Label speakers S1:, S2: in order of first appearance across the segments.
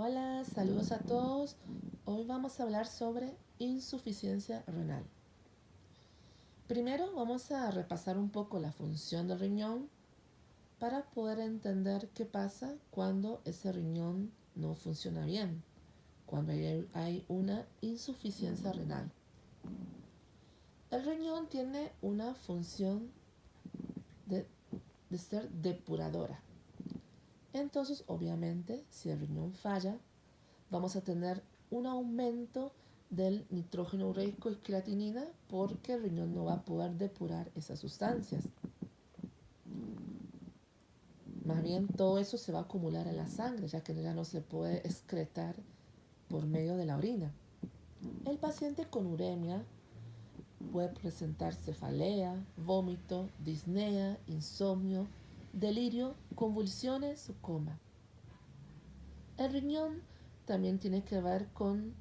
S1: Hola, saludos a todos. Hoy vamos a hablar sobre insuficiencia renal. Primero vamos a repasar un poco la función del riñón para poder entender qué pasa cuando ese riñón no funciona bien, cuando hay una insuficiencia renal. El riñón tiene una función de, de ser depuradora. Entonces, obviamente, si el riñón falla, vamos a tener un aumento del nitrógeno ureico y creatinina porque el riñón no va a poder depurar esas sustancias. Más bien todo eso se va a acumular en la sangre, ya que ya no se puede excretar por medio de la orina. El paciente con uremia puede presentar cefalea, vómito, disnea, insomnio, delirio, convulsiones o coma. El riñón también tiene que ver con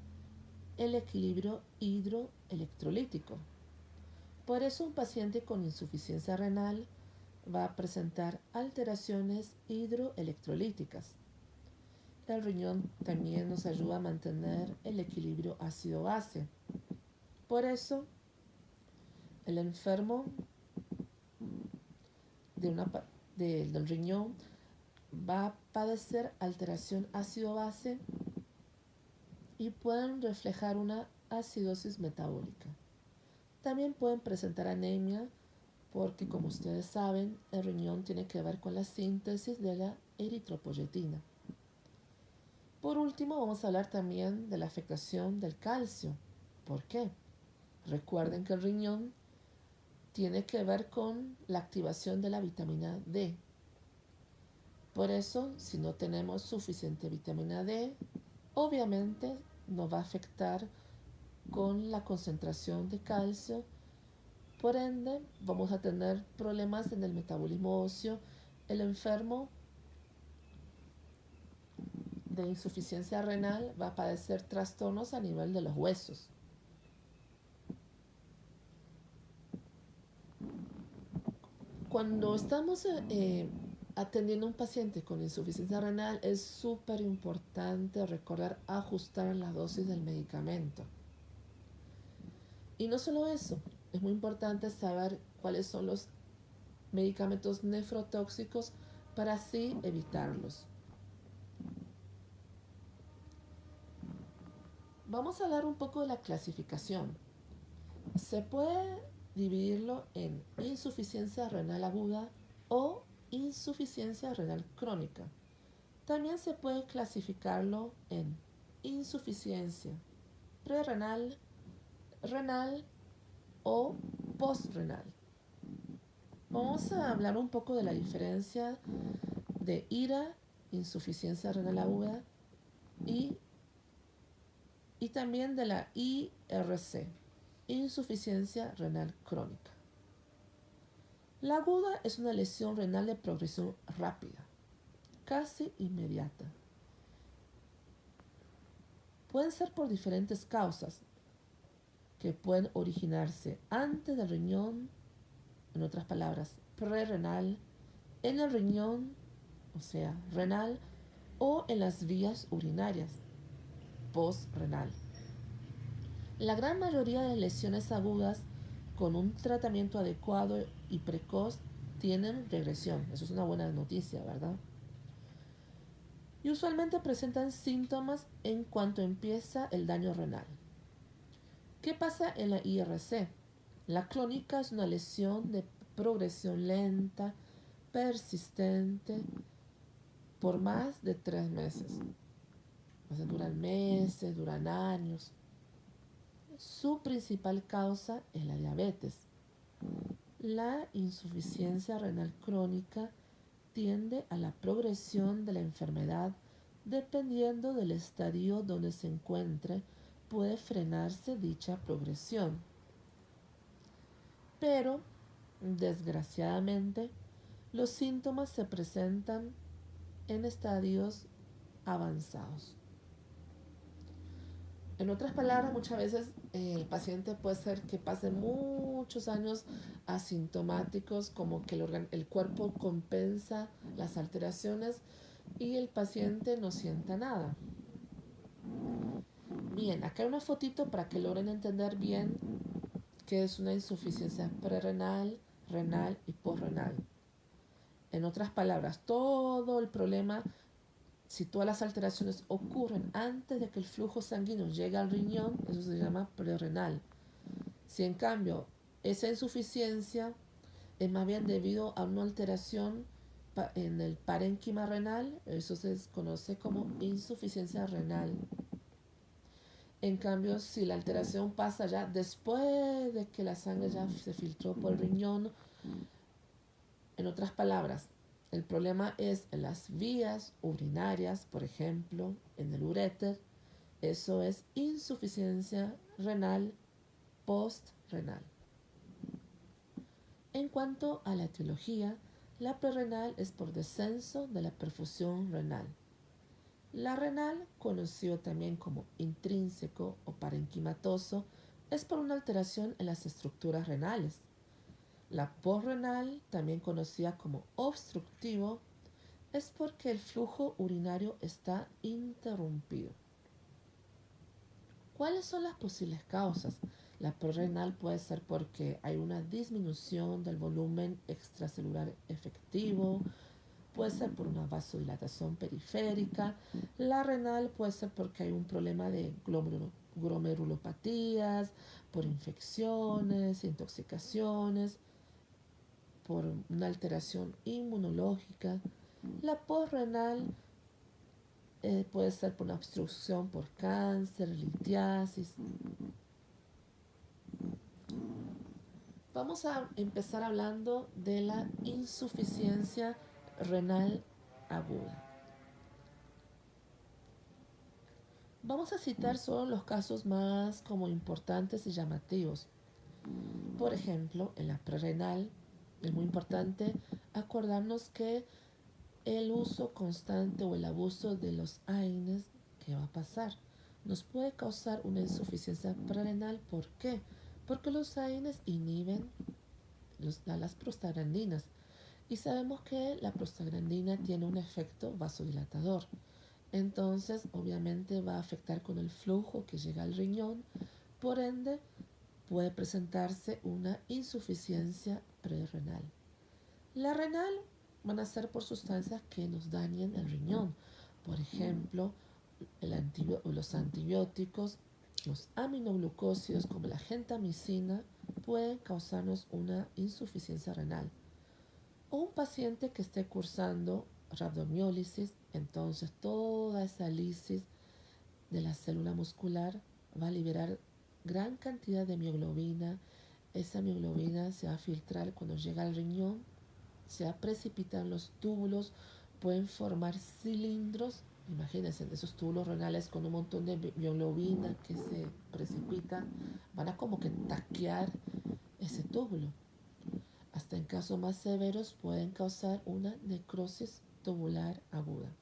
S1: el equilibrio hidroelectrolítico. Por eso un paciente con insuficiencia renal va a presentar alteraciones hidroelectrolíticas. El riñón también nos ayuda a mantener el equilibrio ácido-base. Por eso el enfermo del riñón va a padecer alteración ácido-base y pueden reflejar una acidosis metabólica. También pueden presentar anemia porque, como ustedes saben, el riñón tiene que ver con la síntesis de la eritropoyetina. Por último, vamos a hablar también de la afectación del calcio. ¿Por qué? Recuerden que el riñón tiene que ver con la activación de la vitamina D. Por eso, si no tenemos suficiente vitamina D, obviamente nos va a afectar con la concentración de calcio. Por ende, vamos a tener problemas en el metabolismo óseo. El enfermo de insuficiencia renal va a padecer trastornos a nivel de los huesos. Cuando estamos atendiendo a un paciente con insuficiencia renal, es súper importante recordar ajustar las dosis del medicamento. Y no solo eso, es muy importante saber cuáles son los medicamentos nefrotóxicos para así evitarlos. Vamos a hablar un poco de la clasificación. Se puede dividirlo en insuficiencia renal aguda o insuficiencia renal crónica. También se puede clasificarlo en insuficiencia prerrenal, renal o postrenal. Vamos a hablar un poco de la diferencia de IRA, insuficiencia renal aguda, y también de la IRC, insuficiencia renal crónica. La aguda es una lesión renal de progresión rápida, casi inmediata. Pueden ser por diferentes causas que pueden originarse antes del riñón, en otras palabras, prerrenal, en el riñón, o sea, renal, o en las vías urinarias, postrenal. La gran mayoría de las lesiones agudas con un tratamiento adecuado y precoz tienen regresión. Eso es una buena noticia, ¿verdad? Y usualmente presentan síntomas en cuanto empieza el daño renal. ¿Qué pasa en la IRC? La crónica es una lesión de progresión lenta, persistente, por más de 3 meses. O sea, duran meses, duran años. Su principal causa es la diabetes. La insuficiencia renal crónica tiende a la progresión de la enfermedad dependiendo del estadio donde se encuentre, puede frenarse dicha progresión. Pero, desgraciadamente, los síntomas se presentan en estadios avanzados. En otras palabras, muchas veces el paciente puede ser que pase muchos años asintomáticos, como que el cuerpo compensa las alteraciones y el paciente no sienta nada. Bien, acá hay una fotito para que logren entender bien qué es una insuficiencia prerrenal, renal y posrenal. En otras palabras, todo el problema, si todas las alteraciones ocurren antes de que el flujo sanguíneo llegue al riñón, eso se llama prerrenal. Si en cambio esa insuficiencia es más bien debido a una alteración en el parénquima renal, eso se conoce como insuficiencia renal. En cambio, si la alteración pasa ya después de que la sangre ya se filtró por el riñón, en otras palabras, el problema es en las vías urinarias, por ejemplo, en el uréter, eso es insuficiencia renal postrenal. En cuanto a la etiología, la prerrenal es por descenso de la perfusión renal. La renal, conocido también como intrínseco o parenquimatoso, es por una alteración en las estructuras renales. La posrenal, también conocida como obstructivo, es porque el flujo urinario está interrumpido. ¿Cuáles son las posibles causas? La prerrenal puede ser porque hay una disminución del volumen extracelular efectivo, puede ser por una vasodilatación periférica. La renal puede ser porque hay un problema de glomerulopatías, por infecciones, intoxicaciones, por una alteración inmunológica. La posrenal puede ser por una obstrucción por cáncer, litiasis. Vamos a empezar hablando de la insuficiencia renal aguda. Vamos a citar solo los casos más como importantes y llamativos. Por ejemplo, en la prerrenal es muy importante acordarnos que el uso constante o el abuso de los AINES, ¿qué va a pasar? Nos puede causar una insuficiencia prerrenal. ¿Por qué? Porque los AINES inhiben las prostaglandinas y sabemos que la prostaglandina tiene un efecto vasodilatador. Entonces, obviamente va a afectar con el flujo que llega al riñón, por ende, puede presentarse una insuficiencia prerrenal. La renal van a ser por sustancias que nos dañen el riñón. Por ejemplo, los antibióticos, los aminoglucósidos como la gentamicina pueden causarnos una insuficiencia renal. O un paciente que esté cursando rabdomiólisis, entonces toda esa lisis de la célula muscular va a liberar gran cantidad de mioglobina. Esa mioglobina se va a filtrar cuando llega al riñón, se va a precipitar en los túbulos, pueden formar cilindros. Imagínense, esos túbulos renales con un montón de mioglobina que se precipita, van a como que taquear ese túbulo. Hasta en casos más severos pueden causar una necrosis tubular aguda.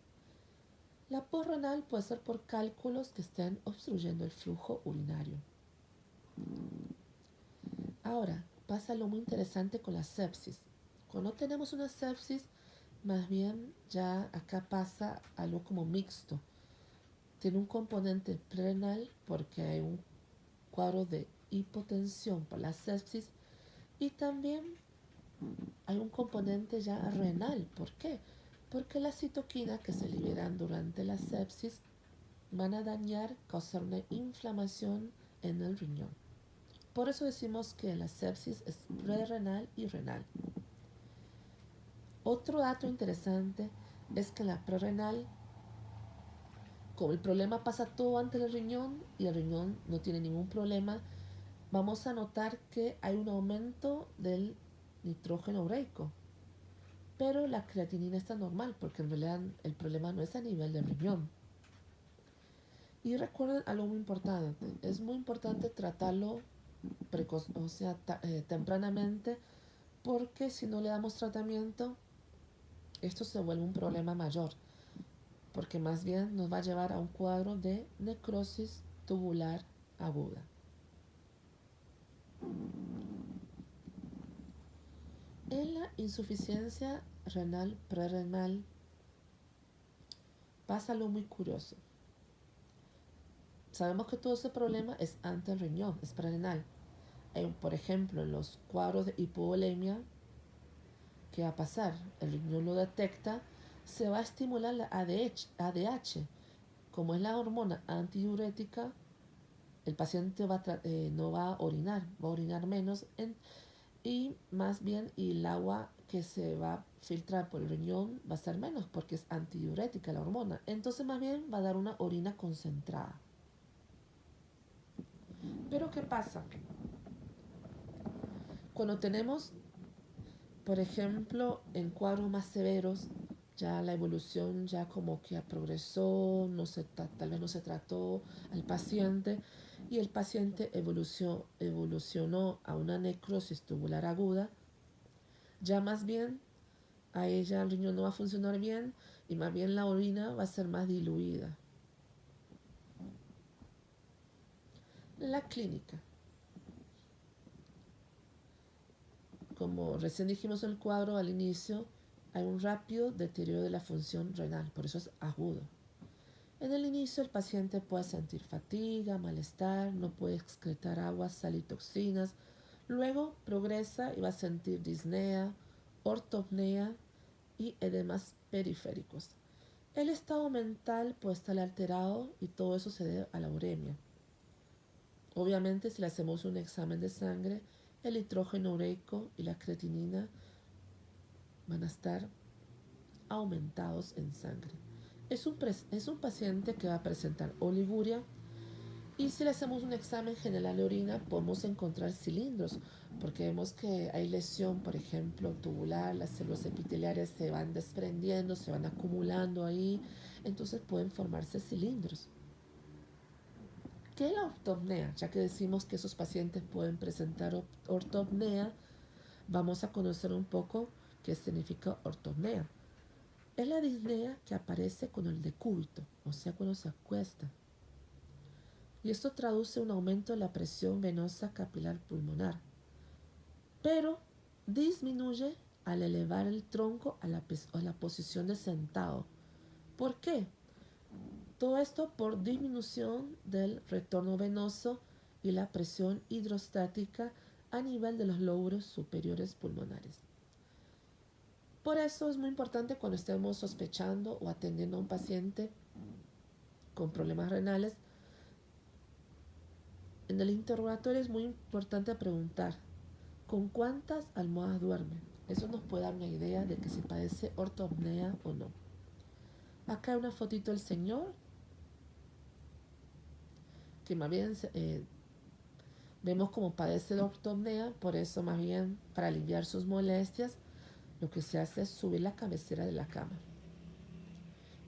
S1: La posrenal puede ser por cálculos que estén obstruyendo el flujo urinario. Ahora, pasa algo muy interesante con la sepsis. Cuando tenemos una sepsis, más bien ya acá pasa algo como mixto. Tiene un componente renal porque hay un cuadro de hipotensión por la sepsis y también hay un componente ya renal. ¿Por qué? Porque las citoquinas que se liberan durante la sepsis van a dañar, causar una inflamación en el riñón. Por eso decimos que la sepsis es prerrenal y renal. Otro dato interesante es que la prerrenal, como el problema pasa todo antes del riñón y el riñón no tiene ningún problema, vamos a notar que hay un aumento del nitrógeno ureico. Pero la creatinina está normal porque en realidad el problema no es a nivel del riñón. Y recuerden algo muy importante, es muy importante tratarlo tempranamente, porque si no le damos tratamiento, esto se vuelve un problema mayor, porque más bien nos va a llevar a un cuadro de necrosis tubular aguda. En la insuficiencia renal prerrenal pasa algo muy curioso. sabemos que todo ese problema es ante el riñón, es prerenal. Por ejemplo, en los cuadros de hipovolemia, ¿qué va a pasar? El riñón lo detecta, se va a estimular la ADH. Como es la hormona antidiurética, el paciente no va a orinar menos y más bien y el agua que se va a filtrar por el riñón va a ser menos porque es antidiurética la hormona. Entonces más bien va a dar una orina concentrada. Pero ¿qué pasa? Cuando tenemos, por ejemplo, en cuadros más severos, ya la evolución ya como que progresó, tal vez no se trató al paciente y el paciente evolucionó a una necrosis tubular aguda, ya más bien a ella el riñón no va a funcionar bien y más bien la orina va a ser más diluida. La clínica. Como recién dijimos en el cuadro al inicio, hay un rápido deterioro de la función renal, por eso es agudo. En el inicio el paciente puede sentir fatiga, malestar, no puede excretar agua, sal y toxinas. Luego progresa y va a sentir disnea, ortopnea y edemas periféricos. El estado mental puede estar alterado y todo eso se debe a la uremia. Obviamente, si le hacemos un examen de sangre, el nitrógeno ureico y la creatinina van a estar aumentados en sangre. Es un paciente que va a presentar oliguria y si le hacemos un examen general de orina podemos encontrar cilindros porque vemos que hay lesión, por ejemplo, tubular, las células epiteliales se van desprendiendo, se van acumulando ahí, entonces pueden formarse cilindros. ¿Qué es la ortopnea? Ya que decimos que esos pacientes pueden presentar ortopnea, vamos a conocer un poco qué significa ortopnea. Es la disnea que aparece con el decúbito, o sea, cuando se acuesta. Y esto traduce un aumento de la presión venosa capilar pulmonar, pero disminuye al elevar el tronco a la posición de sentado. ¿Por qué? Todo esto por disminución del retorno venoso y la presión hidrostática a nivel de los lóbulos superiores pulmonares. Por eso es muy importante cuando estemos sospechando o atendiendo a un paciente con problemas renales, en el interrogatorio es muy importante preguntar ¿con cuántas almohadas duerme? Eso nos puede dar una idea de que si padece ortopnea o no. Acá hay una fotito del señor que más bien vemos como padece de ortopnea, por eso más bien para aliviar sus molestias lo que se hace es subir la cabecera de la cama.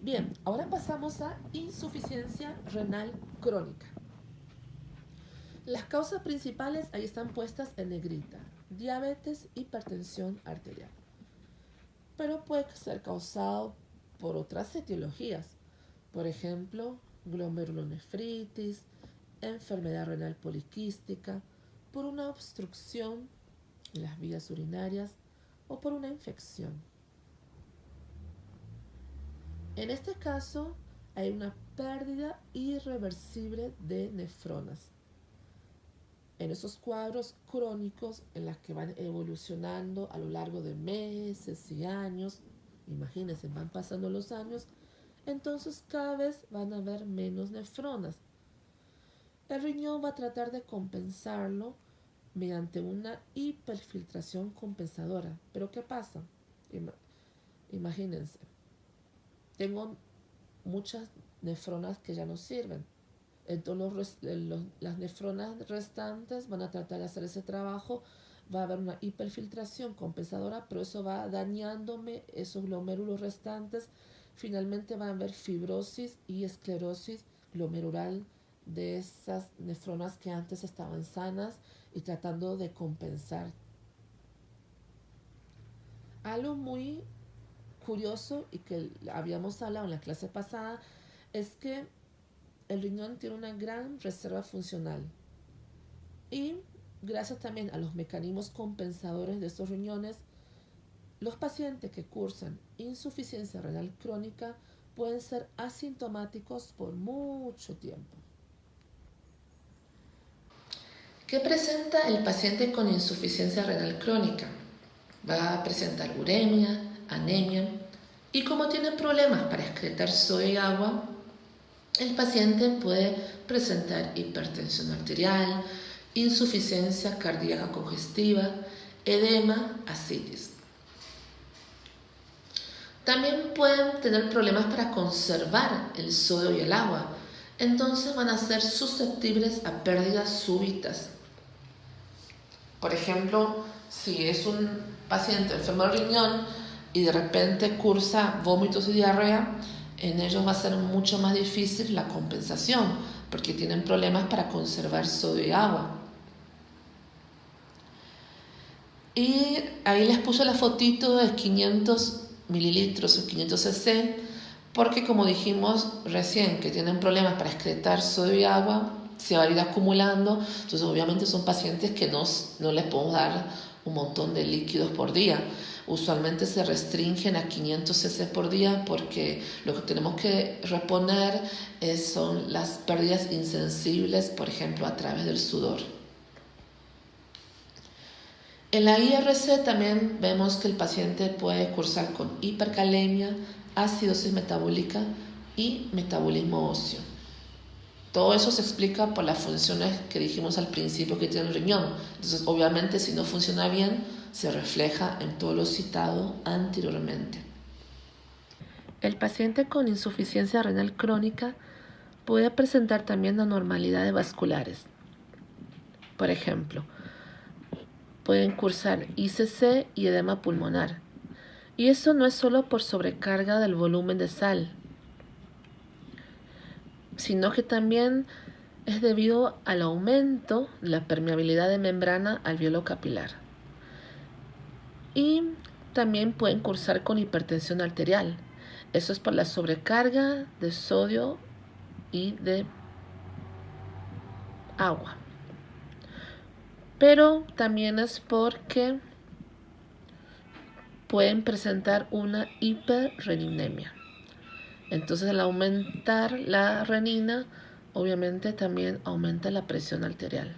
S1: Bien, ahora pasamos a insuficiencia renal crónica. Las causas principales ahí están puestas en negrita: diabetes, hipertensión arterial. Pero puede ser causado por otras etiologías, por ejemplo, glomerulonefritis, enfermedad renal poliquística, por una obstrucción en las vías urinarias o por una infección. En este caso, hay una pérdida irreversible de nefronas. En esos cuadros crónicos en los que van evolucionando a lo largo de meses y años, imagínense, van pasando los años, entonces cada vez van a haber menos nefronas. El riñón va a tratar de compensarlo mediante una hiperfiltración compensadora. Pero ¿qué pasa? Imagínense, tengo muchas nefronas que ya no sirven. Entonces las nefronas restantes van a tratar de hacer ese trabajo, va a haber una hiperfiltración compensadora, pero eso va dañándome esos glomérulos restantes. Finalmente va a haber fibrosis y esclerosis glomerular de esas nefronas que antes estaban sanas y tratando de compensar. Algo muy curioso y que habíamos hablado en la clase pasada es que el riñón tiene una gran reserva funcional y gracias también a los mecanismos compensadores de estos riñones, los pacientes que cursan insuficiencia renal crónica pueden ser asintomáticos por mucho tiempo. ¿Qué presenta el paciente con insuficiencia renal crónica? Va a presentar uremia, anemia y como tiene problemas para excretar sodio y agua, el paciente puede presentar hipertensión arterial, insuficiencia cardíaca congestiva, edema, ascitis. También pueden tener problemas para conservar el sodio y el agua, entonces van a ser susceptibles a pérdidas súbitas. Por ejemplo, si es un paciente enfermo del riñón y de repente cursa vómitos y diarrea, en ellos va a ser mucho más difícil la compensación porque tienen problemas para conservar sodio y agua. Y ahí les puse la fotito de 500 mililitros o 500 cc porque como dijimos recién que tienen problemas para excretar sodio y agua, se va a ir acumulando, entonces obviamente son pacientes que no les podemos dar un montón de líquidos por día. Usualmente se restringen a 500 cc por día porque lo que tenemos que reponer son las pérdidas insensibles, por ejemplo, a través del sudor. En la IRC también vemos que el paciente puede cursar con hipercalemia, acidosis metabólica y metabolismo óseo. Todo eso se explica por las funciones que dijimos al principio que tiene el riñón. Entonces, obviamente, si no funciona bien, se refleja en todo lo citado anteriormente. El paciente con insuficiencia renal crónica puede presentar también anormalidades vasculares. Por ejemplo, pueden cursar ICC y edema pulmonar. Y eso no es solo por sobrecarga del volumen de sal, sino que también es debido al aumento de la permeabilidad de membrana alveolo capilar. Y también pueden cursar con hipertensión arterial. Eso es por la sobrecarga de sodio y de agua. Pero también es porque pueden presentar una hiperreninemia. Entonces, al aumentar la renina, obviamente también aumenta la presión arterial.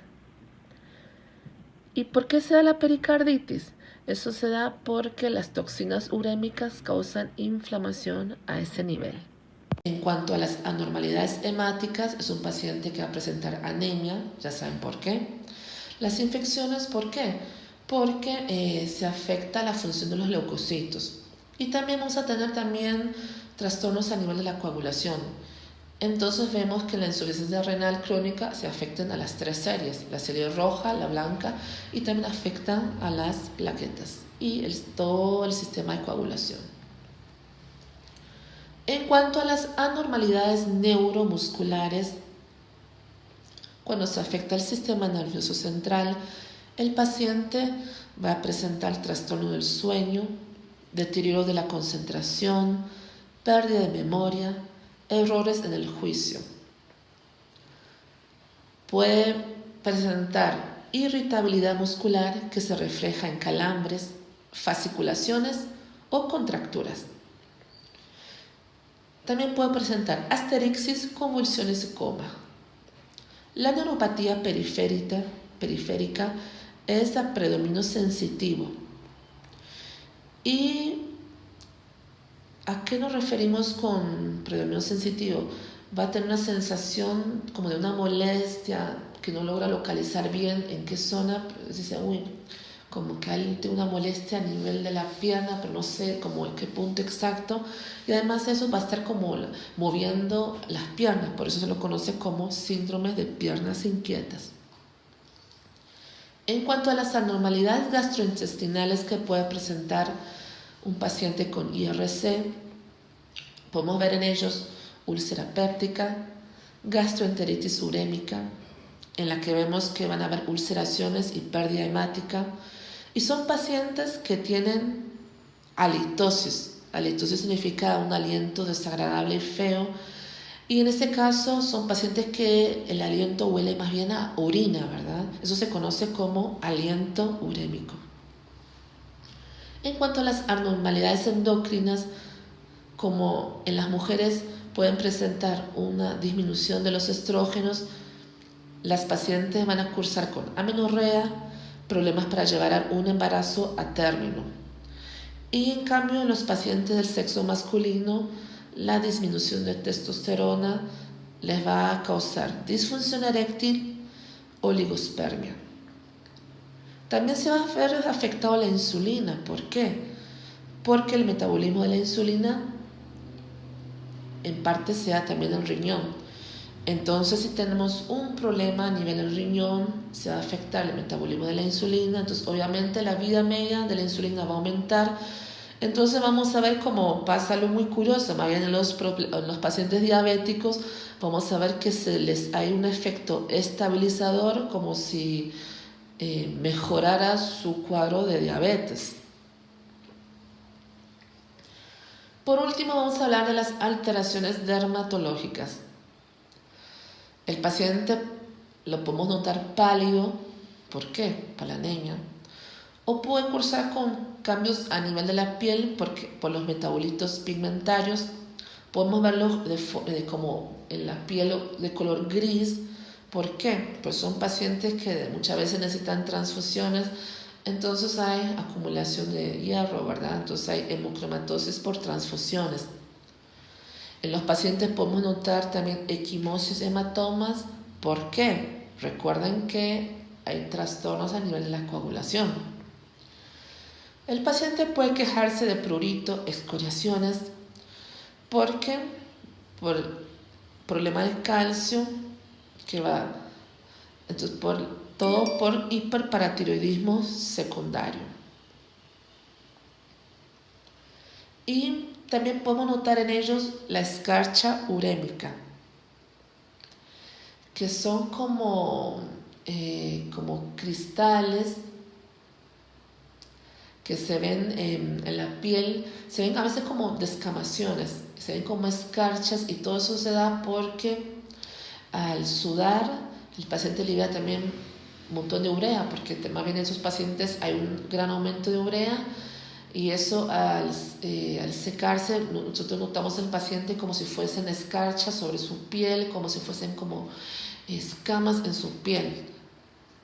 S1: ¿Y por qué se da la pericarditis? Eso se da porque las toxinas urémicas causan inflamación a ese nivel. En cuanto a las anormalidades hemáticas, es un paciente que va a presentar anemia, ya saben por qué. Las infecciones, ¿por qué? Porque se afecta la función de los leucocitos. Y también vamos a tener trastornos a nivel de la coagulación. Entonces vemos que la insuficiencia renal crónica se afectan a las tres series, la serie roja, la blanca, y también afectan a las plaquetas y todo el sistema de coagulación. En cuanto a las anormalidades neuromusculares, cuando se afecta el sistema nervioso central, el paciente va a presentar trastorno del sueño, deterioro de la concentración, pérdida de memoria, errores en el juicio. Puede presentar irritabilidad muscular que se refleja en calambres, fasciculaciones o contracturas. También puede presentar asterixis, convulsiones y coma. La neuropatía periférica es a predominio sensitivo. ¿Y a qué nos referimos con predominio sensitivo? Va a tener una sensación como de una molestia que no logra localizar bien en qué zona. Dice, como que alguien tiene una molestia a nivel de la pierna, pero no sé como en qué punto exacto. Y además eso va a estar como moviendo las piernas, por eso se lo conoce como síndrome de piernas inquietas. En cuanto a las anormalidades gastrointestinales que puede presentar un paciente con IRC, podemos ver en ellos úlcera péptica, gastroenteritis urémica, en la que vemos que van a haber ulceraciones y pérdida hemática, y son pacientes que tienen halitosis. Halitosis significa un aliento desagradable y feo, y en este caso son pacientes que el aliento huele más bien a orina, ¿verdad? Eso se conoce como aliento urémico. En cuanto a las anormalidades endocrinas, como en las mujeres pueden presentar una disminución de los estrógenos, las pacientes van a cursar con amenorrea, problemas para llevar un embarazo a término. Y en cambio en los pacientes del sexo masculino, la disminución de testosterona les va a causar disfunción eréctil, oligospermia. También se va a ver afectado la insulina. ¿Por qué? Porque el metabolismo de la insulina en parte se da también en el riñón. Entonces, si tenemos un problema a nivel del riñón, se va a afectar el metabolismo de la insulina. Entonces, obviamente, la vida media de la insulina va a aumentar. Entonces, vamos a ver cómo pasa algo muy curioso. Más bien en los pacientes diabéticos, vamos a ver que hay un efecto estabilizador, como si mejorara su cuadro de diabetes. Por último, vamos a hablar de las alteraciones dermatológicas. El paciente lo podemos notar pálido. ¿Por qué? Para la anemia. O puede cursar con cambios a nivel de la piel por los metabolitos pigmentarios. Podemos verlo como en la piel de color gris. ¿Por qué? Pues son pacientes que muchas veces necesitan transfusiones. Entonces hay acumulación de hierro, ¿verdad? Entonces hay hemocromatosis por transfusiones. En los pacientes podemos notar también equimosis, hematomas. ¿Por qué? Recuerden que hay trastornos a nivel de la coagulación. El paciente puede quejarse de prurito, escoriaciones, porque por problema de calcio que va, entonces todo por hiperparatiroidismo secundario. Y también podemos notar en ellos la escarcha urémica, que son como cristales que se ven en la piel, se ven a veces como descamaciones, se ven como escarchas, y todo eso se da porque al sudar el paciente libera también un montón de urea, porque más bien en esos pacientes hay un gran aumento de urea, y eso al secarse nosotros notamos el paciente como si fuesen escarchas sobre su piel, como si fuesen como escamas en su piel.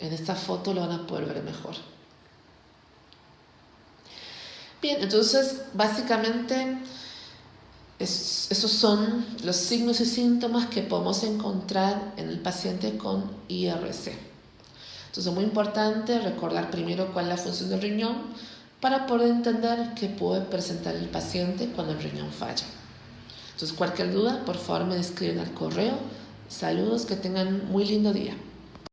S1: En esta foto lo van a poder ver mejor. Bien, entonces básicamente esos son los signos y síntomas que podemos encontrar en el paciente con IRC. Entonces es muy importante recordar primero cuál es la función del riñón para poder entender qué puede presentar el paciente cuando el riñón falla. Entonces cualquier duda, por favor me escriben al correo. Saludos, que tengan muy lindo día.